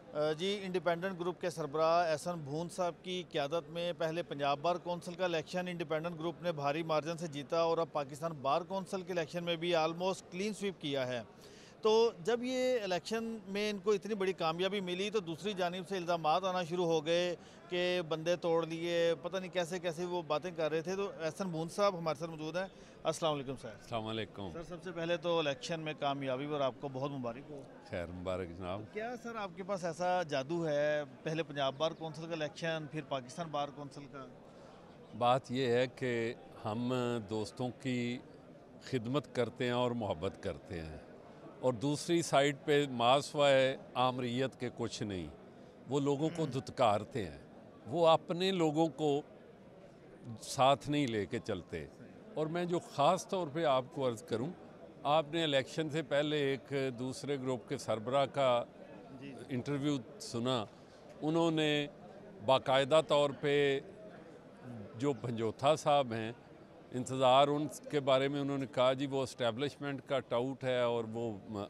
जी, independent group के सरबराह एहसन भून साहब की क़यादत में पहले पंजाब बार कौंसिल का इलेक्शन इंडिपेंडेंट ग्रुप ने भारी मार्जिन से जीता और अब पाकिस्तान बार कौंसिल के इलेक्शन में भी आलमोस्ट क्लीन स्वीप किया है। तो जब ये इलेक्शन में इनको इतनी बड़ी कामयाबी मिली तो दूसरी जानिब से इल्ज़ामात आना शुरू हो गए कि बंदे तोड़ लिए, पता नहीं कैसे कैसे वो बातें कर रहे थे। तो एहसन भून साहब हमारे साथ मौजूद हैं। अस्सलाम वालेकुम सर। अस्सलाम वालेकुम। सर, सबसे पहले तो इलेक्शन में कामयाबी और आपको बहुत मुबारक हो। खैर मुबारक तो जनाब। क्या सर आपके पास ऐसा जादू है, पहले पंजाब बार कौंसिल का इलेक्शन फिर पाकिस्तान बार कौंसिल का? बात यह है कि हम दोस्तों की खिदमत करते हैं और मोहब्बत करते हैं, और दूसरी साइड पे मास व आमरीत के कुछ नहीं, वो लोगों को धुतकारते हैं, वो अपने लोगों को साथ नहीं लेके चलते। और मैं जो ख़ास तौर पे आपको अर्ज़ करूं, आपने इलेक्शन से पहले एक दूसरे ग्रुप के सरबराह का जी जी। इंटरव्यू सुना। उन्होंने बाकायदा तौर पे जो भंजोथा साहब हैं, इंतज़ार उनके बारे में उन्होंने कहा जी वो इस्टेब्लिशमेंट का टाउट है, और वो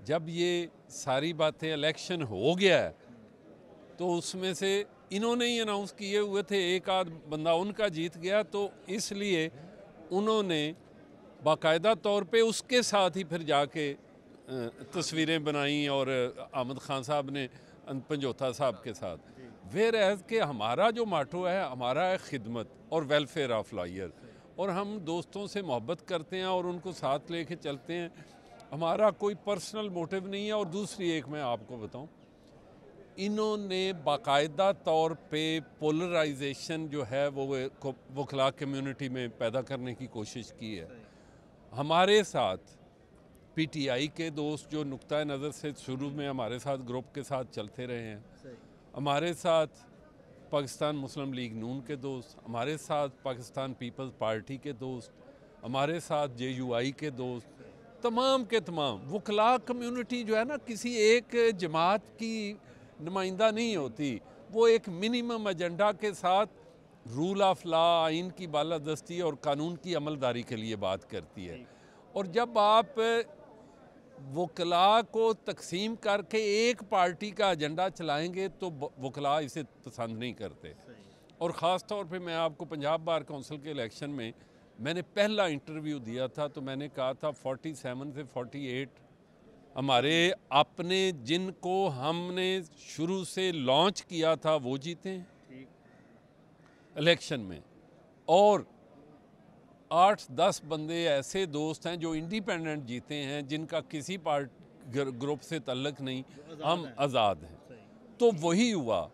जब ये सारी बातें इलेक्शन हो गया है तो उसमें से इन्होंने ही अनाउंस किए हुए थे, एक आध बंदा उनका जीत गया, तो इसलिए उन्होंने बाकायदा तौर पे उसके साथ ही फिर जाके तस्वीरें बनाई, और अहमद ख़ान साहब ने पंजोथा साहब के साथ। वेर एज़ के हमारा जो माटो है, हमारा है खिदमत और वेलफेयर ऑफ लॉयर, और हम दोस्तों से मोहब्बत करते हैं और उनको साथ लेके चलते हैं। हमारा कोई पर्सनल मोटिव नहीं है। और दूसरी एक मैं आपको बताऊं, इन्होंने बाकायदा तौर पे पोलराइजेशन जो है वो वकला कम्युनिटी में पैदा करने की कोशिश की है। हमारे साथ पीटीआई के दोस्त जो नुक्ता नज़र से शुरू में हमारे साथ ग्रुप के साथ चलते रहे हैं, हमारे साथ पाकिस्तान मुस्लिम लीग नून के दोस्त, हमारे साथ पाकिस्तान पीपल्स पार्टी के दोस्त, हमारे साथ जेयूआई के दोस्त, तमाम के तमाम वकला कम्युनिटी जो है ना, किसी एक जमात की नुमाइंदा नहीं होती। वो एक मिनिमम एजेंडा के साथ रूल ऑफ लॉ, आइन की बालादस्ती और कानून की अमलदारी के लिए बात करती है। और जब आप वकला को तकसीम करके एक पार्टी का एजेंडा चलाएंगे तो वकला इसे पसंद नहीं करते। और ख़ास तौर पे मैं आपको पंजाब बार कौंसिल के इलेक्शन में मैंने पहला इंटरव्यू दिया था, तो मैंने कहा था 47 से 48 हमारे अपने जिनको हमने शुरू से लॉन्च किया था वो जीते हैं इलेक्शन में, और 8-10 बंदे ऐसे दोस्त हैं जो इंडिपेंडेंट जीते हैं, जिनका किसी ग्रुप से तल्लक नहीं, हम आज़ाद हैं। तो वही हुआ,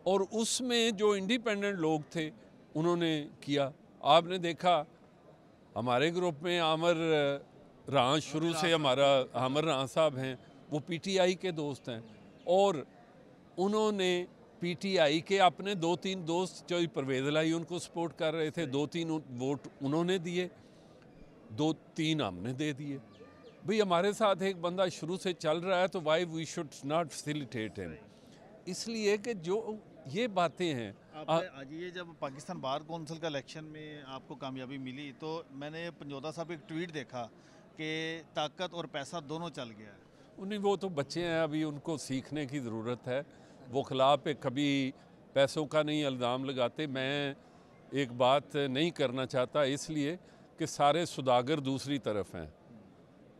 और उसमें जो इंडिपेंडेंट लोग थे उन्होंने किया। आपने देखा हमारे ग्रुप में आमिर रां शुरू से हमारा आमिर रां साहब हैं, वो पीटीआई के दोस्त हैं, और उन्होंने पीटीआई के अपने 2-3 दोस्त जो परवेज़ लाई उनको सपोर्ट कर रहे थे, 2-3 वोट उन्होंने दिए, 2-3 हमने दे दिए। भाई हमारे साथ एक बंदा शुरू से चल रहा है तो why we should not facilitate him. इसलिए कि जो ये बातें हैं, आज ये जब पाकिस्तान बार कौंसिल का इलेक्शन में आपको कामयाबी मिली तो मैंने पंजोता साहब एक ट्वीट देखा कि ताकत और पैसा दोनों चल गया है। उन्हीं वो तो बच्चे हैं, अभी उनको सीखने की ज़रूरत है। वो खिलाफ पे कभी पैसों का नहीं इल्ज़ाम लगाते। मैं एक बात नहीं करना चाहता, इसलिए कि सारे सुदागर दूसरी तरफ हैं,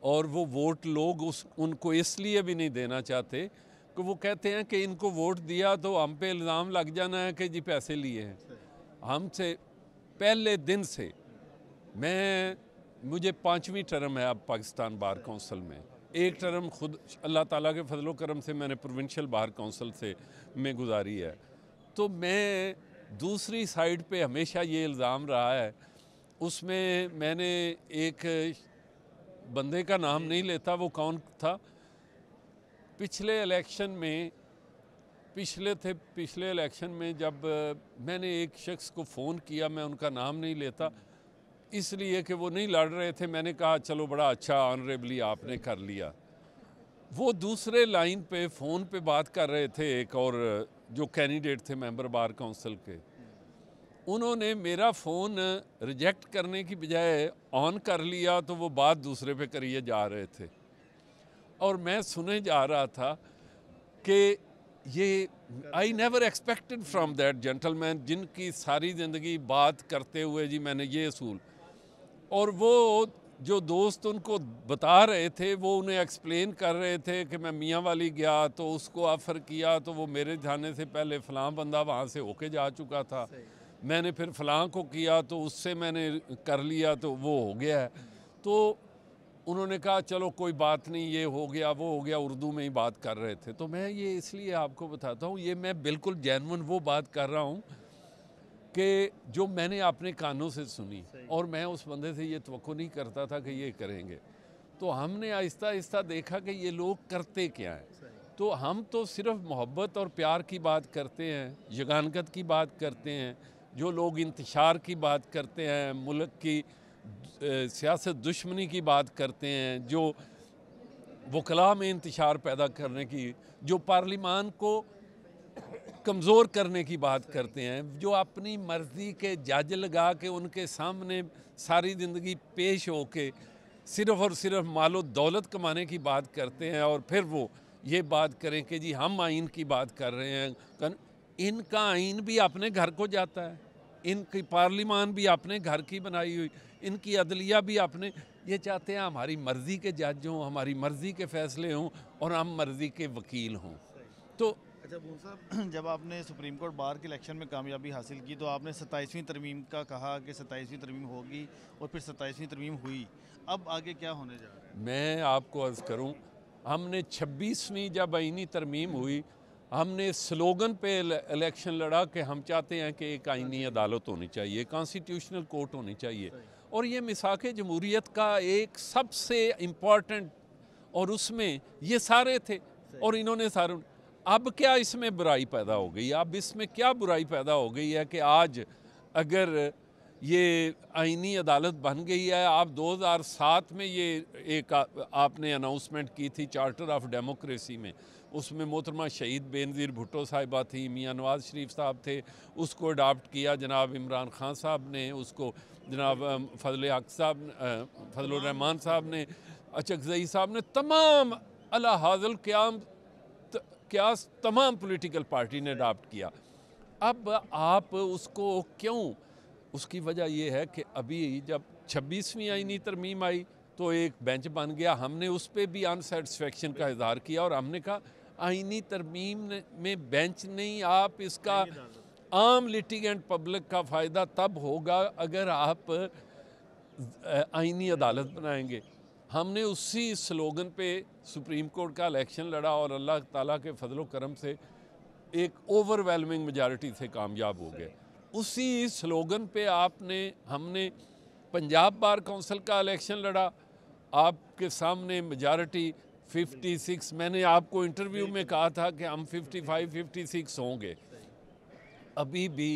और वो वोट लोग उनको इसलिए भी नहीं देना चाहते कि वो कहते हैं कि इनको वोट दिया तो हम पे इल्ज़ाम लग जाना है कि जी पैसे लिए हैं। हमसे पहले दिन से मुझे 5वीं टर्म है अब पाकिस्तान बार कौंसिल में। एक टर्म खुद अल्लाह ताला के फजलो करम से मैंने प्रोविंशियल बार कौंसिल से में गुजारी है। तो मैं दूसरी साइड पे हमेशा ये इल्ज़ाम रहा है। उसमें मैंने एक बंदे का नाम नहीं लेता, वो कौन था, पिछले इलेक्शन में जब मैंने एक शख्स को फ़ोन किया, मैं उनका नाम नहीं लेता इसलिए कि वो नहीं लड़ रहे थे, मैंने कहा चलो बड़ा अच्छा ऑनरेबली आपने कर लिया। वो दूसरे लाइन पे फ़ोन पे बात कर रहे थे एक और जो कैंडिडेट थे मेंबर बार काउंसिल के, उन्होंने मेरा फ़ोन रिजेक्ट करने की बजाय ऑन कर लिया, तो वो बात दूसरे पे करिए जा रहे थे। और मैं सुने जा रहा था कि ये I never expected from that gentleman, जिनकी सारी ज़िंदगी बात करते हुए जी मैंने ये असूल, और वो जो दोस्त उनको बता रहे थे वो उन्हें एक्सप्लेन कर रहे थे कि मैं मियाँ वाली गया तो उसको ऑफ़र किया तो वो मेरे जाने से पहले फ़लाँ बंदा वहाँ से होके जा चुका था, मैंने फिर फ़लाँ को किया तो उससे मैंने कर लिया तो वो हो गया है। तो उन्होंने कहा चलो कोई बात नहीं, ये हो गया वो हो गया, उर्दू में ही बात कर रहे थे। तो मैं ये इसलिए आपको बताता हूँ, ये मैं बिल्कुल जेन्युइन वो बात कर रहा हूँ कि जो मैंने अपने कानों से सुनी, और मैं उस बंदे से ये तवक्को नहीं करता था कि ये करेंगे। तो हमने आहिस्ता आहिस्ता देखा कि ये लोग करते क्या हैं। तो हम तो सिर्फ मोहब्बत और प्यार की बात करते हैं, यगानगत की बात करते हैं, जो लोग इंतशार की बात करते हैं, मुल्क की सियासत दुश्मनी की बात करते हैं, जो वकला में इंतशार पैदा करने की, जो पार्लिमान को कमज़ोर करने की बात करते हैं, जो अपनी मर्ज़ी के जज लगा के उनके सामने सारी ज़िंदगी पेश हो के सिर्फ़ और सिर्फ मालो दौलत कमाने की बात करते हैं, और फिर वो ये बात करें कि जी हम आइन की बात कर रहे हैं। इनका आइन भी अपने घर को जाता है, इनकी पार्लिमान भी अपने घर की बनाई हुई, इनकी अदलिया भी अपने, ये चाहते हैं हमारी मर्ज़ी के जज हों, हमारी मर्ज़ी के फ़ैसले हों और हम मर्ज़ी के वकील हों। तो अच्छा भून साहब, जब आपने सुप्रीम कोर्ट बार के इलेक्शन में कामयाबी हासिल की तो आपने 27वीं तरमीम का कहा कि 27वीं तरमीम होगी, और फिर 27वीं तरमीम हुई। अब आगे क्या होने जा रहा है? मैं आपको अर्ज़ करूं, हमने 26वीं जब आइनी तरमीम हुई, हमने स्लोगन पे इलेक्शन लड़ा कि हम चाहते हैं कि एक आइनी अदालत होनी चाहिए, कॉन्स्टिट्यूशनल कोर्ट होनी चाहिए, और ये मिसाक जमहूरियत का एक सबसे इम्पॉर्टेंट, और उसमें ये सारे थे और इन्होंने सारे। अब क्या इसमें बुराई पैदा हो गई? अब इसमें क्या बुराई पैदा हो गई है कि आज अगर ये आइनी अदालत बन गई है, आप 2007 में ये एक आपने अनाउंसमेंट की थी चार्टर ऑफ डेमोक्रेसी में, उसमें मोहतरमा शहीद बेनज़ीर भुट्टो साहिबा थी, मियाँ नवाज़ शरीफ साहब थे, उसको अडाप्ट किया जनाब इमरान खान साहब ने, उसको जनाब फजल रहमान साहब ने, अचकज़ई साहब ने, तमाम अला हाज़िल क्या तमाम पॉलिटिकल पार्टी ने अडाप्ट किया। अब आप उसको क्यों? उसकी वजह यह है कि अभी जब 26वीं आइनी तरमीम आई तो एक बेंच बन गया, हमने उस पर भी अनसेटिस्फेक्शन का इजहार किया, और हमने कहा आइनी तरमीम में बेंच नहीं, आप इसका आम लिटिगेंट पब्लिक का फ़ायदा तब होगा अगर आप आइनी अदालत बनाएंगे। हमने उसी स्लोगन पे सुप्रीम कोर्ट का इलेक्शन लड़ा और अल्लाह ताला के फजलो करम से एक ओवरवेलमिंग मेजॉरिटी से कामयाब हो गए। उसी स्लोगन पे हमने पंजाब बार काउंसिल का इलेक्शन लड़ा, आपके सामने मेजॉरिटी 56, मैंने आपको इंटरव्यू में कहा था कि हम 55-56 होंगे। अभी भी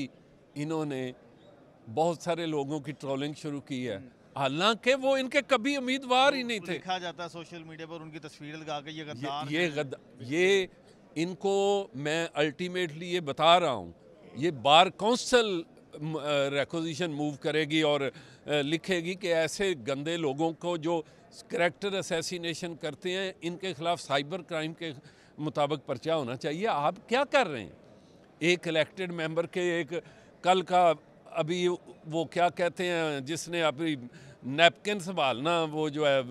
इन्होंने बहुत सारे लोगों की ट्रोलिंग शुरू की है, हालांकि वो इनके कभी उम्मीदवार ही नहीं थे। लिखा जाता है सोशल मीडिया पर उनकी तस्वीर लगा के ये गद्दार ये इनको मैं अल्टीमेटली ये बता रहा हूँ, ये बार काउंसिल रिक्विजिशन मूव करेगी और लिखेगी कि ऐसे गंदे लोगों को जो करैक्टर असैसिनेशन करते हैं इनके खिलाफ साइबर क्राइम के मुताबिक पर्चा होना चाहिए। आप क्या कर रहे हैं? एक इलेक्टेड मेंबर के एक कल का अभी वो क्या कहते हैं जिसने अभी नैपकिन संभालना, वो जो है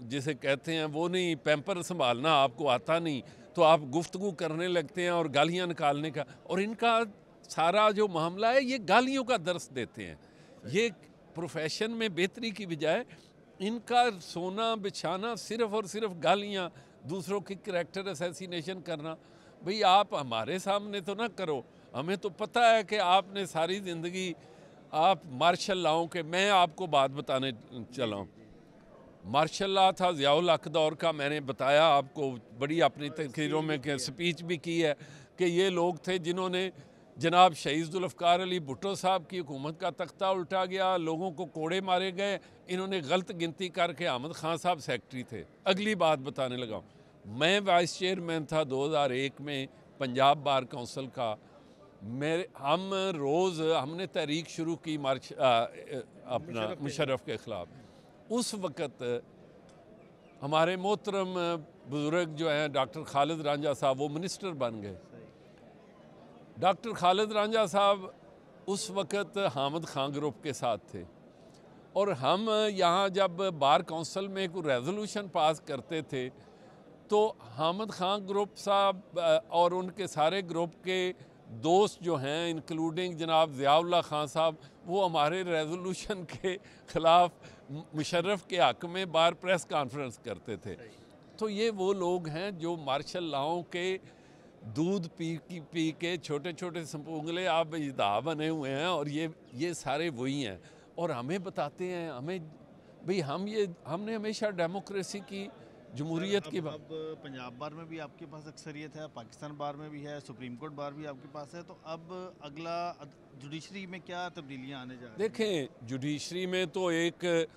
जिसे कहते हैं वो नहीं, पैम्पर संभालना आपको आता नहीं, तो आप गुफ्तगू करने लगते हैं और गालियाँ निकालने का, और इनका सारा जो मामला है ये गालियों का दर्स देते हैं। ये प्रोफेशन में बेहतरी की बजाय इनका सोना बिछाना सिर्फ और सिर्फ गालियाँ, दूसरों की करैक्टर असैसिनेशन करना। भाई आप हमारे सामने तो ना करो, हमें तो पता है कि आपने सारी ज़िंदगी आप मार्शल लाओ के, मैं आपको बात बताने चला हूँ। मार्शल लॉ था ज़ियाउल हक दौर का, मैंने बताया आपको, बड़ी अपनी तकरीरों में स्पीच भी की है कि ये लोग थे जिन्होंने जनाब शहीद जुल्फ़िकार अली भुट्टो साहब की हुकूमत का तख्ता उल्टा गया, लोगों को कोड़े मारे गए, इन्होंने गलत गिनती करके अहमद खान साहब सेक्रेटरी थे। अगली बात बताने लगा, मैं वाइस चेयरमैन था 2001 में पंजाब बार काउंसिल का। हमने तहरीक शुरू की अपना मुशर्रफ के ख़िलाफ़। उस वक़्त हमारे मोहतरम बुज़ुर्ग जो हैं डॉक्टर खालिद रांझा साहब, वो मिनिस्टर बन गए। डॉक्टर खालिद रांझा साहब उस वक़्त हामिद खान ग्रुप के साथ थे, और हम यहाँ जब बार काउंसिल में कोई रेजोल्यूशन पास करते थे तो हामिद खान ग्रुप साहब और उनके सारे ग्रुप के दोस्त जो हैं, इंक्लूडिंग जनाब ज़ियाउल्लाह खान साहब, वो हमारे रेजोल्यूशन के ख़िलाफ़ मुशर्रफ के हक़ में बार प्रेस कॉन्फ्रेंस करते थे। तो ये वो लोग हैं जो मार्शल लॉ के दूध पी के छोटे छोटे संपूंगले आप इदा बने हुए हैं, और ये सारे वही हैं, और हमें बताते हैं हमें भाई हमने हमेशा डेमोक्रेसी की, जमहूरियत की बात। अब पंजाब बार में भी आपके पास अक्सरियत है, पाकिस्तान बार में भी है, सुप्रीम कोर्ट बार भी आपके पास है, तो अब अगला जुडिशरी में क्या तब्दीलियां आने जा रही हैं? देखें, जुडिशरी में तो एक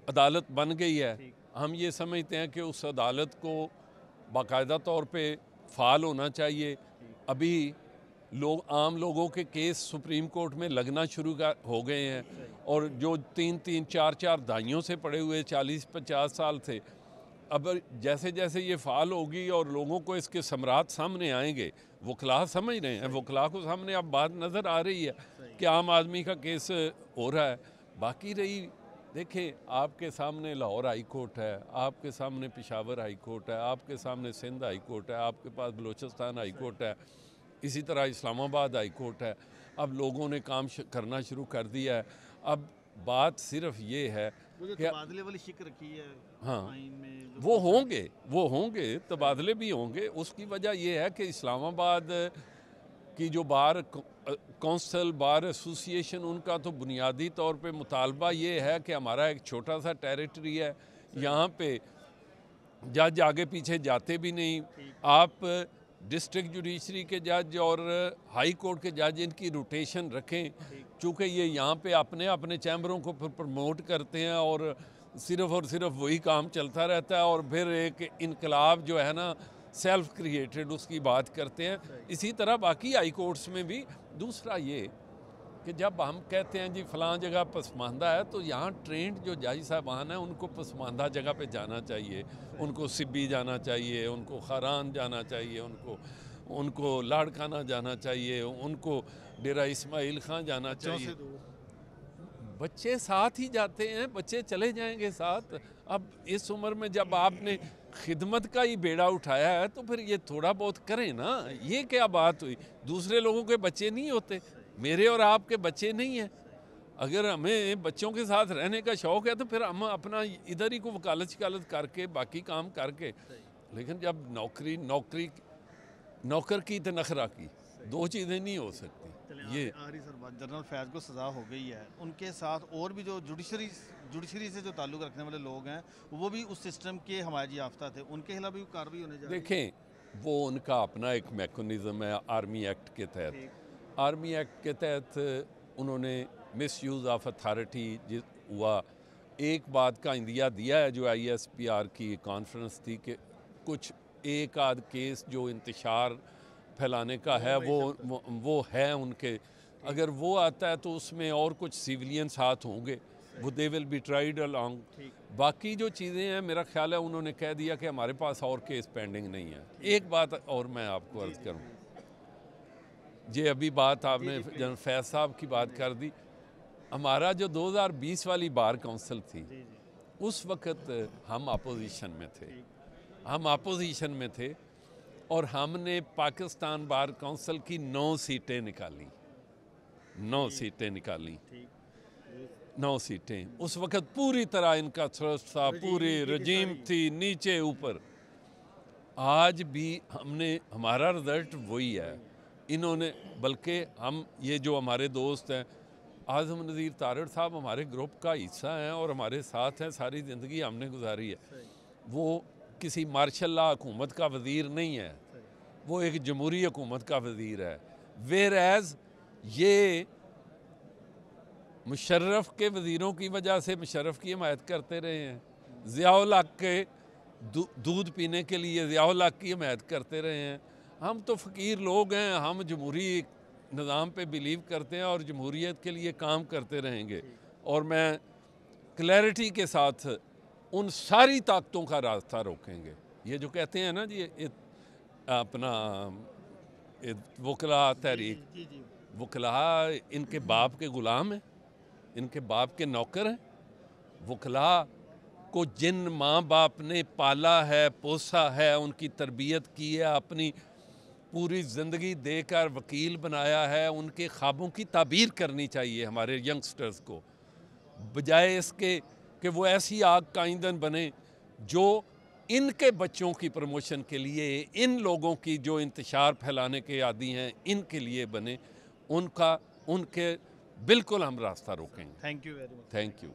अदालत बन गई है। हम ये समझते हैं कि उस अदालत को बाकायदा तौर पे फ़ाल होना चाहिए। अभी आम लोगों के केस सुप्रीम कोर्ट में लगना शुरू हो गए हैं, और जो 3-3, 4-4 दहाइयों से पड़े हुए 40-50 साल थे, अब जैसे जैसे ये फ़ाल होगी और लोगों को इसके समरात सामने आएंगे, वकला समझ रहे हैं, वकला को सामने अब बात नज़र आ रही है कि आम आदमी का केस हो रहा है। बाकी रही, देखें, आपके सामने लाहौर हाई कोर्ट है, आपके सामने पेशावर हाई कोर्ट है, आपके सामने सिंध हाई कोर्ट है, आपके पास बलूचिस्तान हाई कोर्ट है, इसी तरह इस्लामाबाद हाई कोर्ट है। अब लोगों ने काम करना शुरू कर दिया है। अब बात सिर्फ ये है कि तबादले वाली शिक रखी है, हाँ, आइन में वो होंगे तबादले भी होंगे। उसकी वजह यह है कि इस्लामाबाद की जो बार कौंसल, बार एसोसिएशन, उनका तो बुनियादी तौर पे मुतालबा ये है कि हमारा एक छोटा सा टेरिटरी है, यहाँ पे जज आगे पीछे जाते भी नहीं। आप डिस्ट्रिक्ट जुडिशरी के जज और हाई कोर्ट के जज, इनकी रोटेशन रखें, चूँकि ये यहाँ पे अपने अपने चैम्बरों को प्रमोट करते हैं और सिर्फ वही काम चलता रहता है, और फिर एक इनकलाब जो है ना, सेल्फ क्रिएटेड, उसकी बात करते हैं। इसी तरह बाकी हाई कोर्ट्स में भी। दूसरा ये कि जब हम कहते हैं जी फ़लाँ जगह पसमानदा है, तो यहाँ ट्रेंड जो जज साहबान हैं उनको पसमानदा जगह पे जाना चाहिए, उनको सिब्बी जाना चाहिए, उनको खारान जाना चाहिए, उनको लाड़काना जाना चाहिए, उनको डेरा इस्माइल खां जाना चाहिए। बच्चे साथ ही जाते हैं, बच्चे चले जाएंगे साथ। अब इस उम्र में जब आपने खिदमत का ही बेड़ा उठाया है, तो फिर ये थोड़ा बहुत करें ना। ये क्या बात हुई? दूसरे लोगों के बच्चे नहीं होते, मेरे और आपके बच्चे नहीं हैं। अगर हमें बच्चों के साथ रहने का शौक़ है तो फिर हम अपना इधर ही को वकालत शिकालत करके, बाकी काम करके, लेकिन जब नौकर की तो नखरा की, दो चीज़ें नहीं हो सकती। ये सर बात, जनरल फैज़ को सज़ा हो गई है, उनके साथ और भी जो जुडिशरी से जो ताल्लुक़ रखने वाले लोग हैं, वो भी उस सिस्टम के हमायत याफ्ता थे, उनके खिलाफ भी कार्रवाई होने जा रही है। देखें, वो उनका अपना एक मैकेनिज़्म है आर्मी एक्ट के तहत। आर्मी एक्ट के तहत उन्होंने मिस यूज़ ऑफ अथॉरिटी हुआ। एक बात का इंदिया दिया है जो ISPR की कॉन्फ्रेंस थी कि कुछ एक आध केस जो इंतशार फैलाने का है वो है उनके, अगर वो आता है तो उसमें और कुछ सिविलियंस हाथ होंगे, वो they will be tried along. बाकी जो चीज़ें हैं, मेरा ख्याल है उन्होंने कह दिया कि हमारे पास और केस पेंडिंग नहीं है। एक बात और मैं आपको अर्ज़ करूँ, ये अभी बात आपने जनरल फैज़ साहब की बात कर दी। हमारा जो 2020 वाली बार काउंसिल थी, उस वक़्त हम अपोजिशन में थे और हमने पाकिस्तान बार काउंसिल की 9 सीटें निकाली। 9 सीटें उस वक़्त पूरी तरह इनका थ्रस्ट था, पूरी रजीम थी, नीचे ऊपर। आज भी हमारा रिज़ल्ट वही है। इन्होंने, बल्कि हम ये जो हमारे दोस्त हैं, आज़म नज़ीर तारड़ साहब हमारे ग्रुप का हिस्सा हैं और हमारे साथ हैं, सारी ज़िंदगी हमने गुजारी है। वो किसी मार्शल लॉ हुकूमत का वज़ीर नहीं है, वो एक जमहूरी हुकूमत का वज़ीर है। वेयर एज़ ये मुशर्रफ के वज़ीरों की वजह से मुशर्रफ की हिमायत करते रहे हैं, ज़ियाउल हक़ के दूध पीने के लिए ज़ियाउल हक़ की हिमायत करते रहे हैं। हम तो फ़कीर लोग हैं, हम जमहूरी निज़ाम पे बिलीव करते हैं और जमहूरियत के लिए काम करते रहेंगे। और मैं क्लैरिटी के साथ उन सारी ताकतों का रास्ता रोकेंगे। ये जो कहते हैं ना जी अपना वकला तहरीक, जी जी वकला इनके बाप के ग़ुलाम हैं, इनके बाप के नौकर हैं। वकला को जिन माँ बाप ने पाला है, पोसा है, उनकी तरबियत की है, अपनी पूरी ज़िंदगी देकर वकील बनाया है, उनके ख्वाबों की ताबीर करनी चाहिए हमारे यंगस्टर्स को, बजाय इसके कि वो ऐसी आग का ईंधन बने जो इनके बच्चों की प्रमोशन के लिए, इन लोगों की जो इंतशार फैलाने के आदी हैं, इनके लिए बने। उनके बिल्कुल हम रास्ता रोकेंगे। Thank you very much. Thank you.